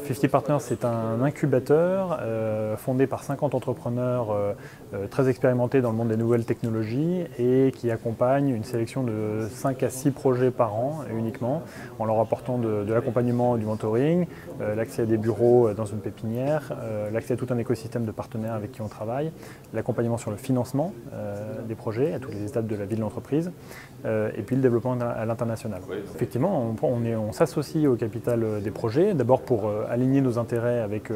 Alors 50 Partners, c'est un incubateur fondé par 50 entrepreneurs très expérimentés dans le monde des nouvelles technologies et qui accompagne une sélection de 5 à 6 projets par an uniquement, en leur apportant de l'accompagnement, du mentoring, l'accès à des bureaux dans une pépinière, l'accès à tout un écosystème de partenaires avec qui on travaille, l'accompagnement sur le financement des projets à toutes les étapes de la vie de l'entreprise, et puis le développement à l'international. Effectivement, on s'associe au capital des projets, d'abord pour aligner nos intérêts avec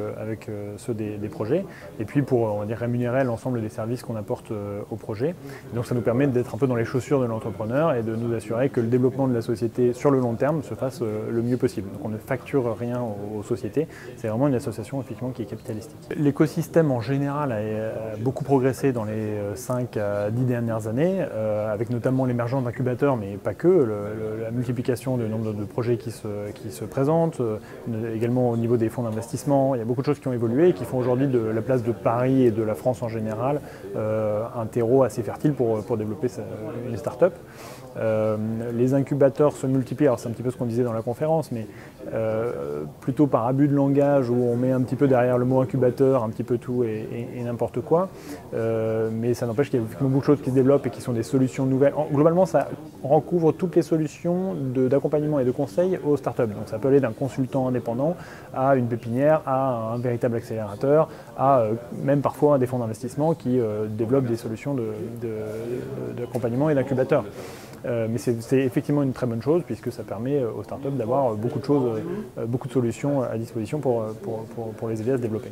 ceux des projets, et puis pour on va dire, rémunérer l'ensemble des services qu'on apporte au projet. Donc ça nous permet d'être un peu dans les chaussures de l'entrepreneur et de nous assurer que le développement de la société sur le long terme se fasse le mieux possible. Donc on ne facture rien aux sociétés, c'est vraiment une association effectivement qui est capitalistique. L'écosystème en général a beaucoup progressé dans les 5 à 10 dernières années, avec notamment l'émergence d'incubateurs, mais pas que, la multiplication du nombre de projets qui se présentent, également au niveau des fonds d'investissement. Il y a beaucoup de choses qui ont évolué et qui font aujourd'hui de la place de Paris et de la France en général un terreau assez fertile pour développer une start-up. Les incubateurs se multiplient, alors c'est un petit peu ce qu'on disait dans la conférence, mais plutôt par abus de langage où on met un petit peu derrière le mot incubateur un petit peu tout et n'importe quoi, mais ça n'empêche qu'il y a beaucoup de choses qui se développent et qui sont des solutions nouvelles. Globalement, ça recouvre toutes les solutions d'accompagnement et de conseil aux startups. Donc ça peut aller d'un consultant indépendant à une pépinière, à un véritable accélérateur, à même parfois des fonds d'investissement qui développent des solutions d'accompagnement et d'incubateur. Mais c'est effectivement une très bonne chose puisque ça permet aux startups d'avoir beaucoup de choses, beaucoup de solutions à disposition pour les aider à se développer.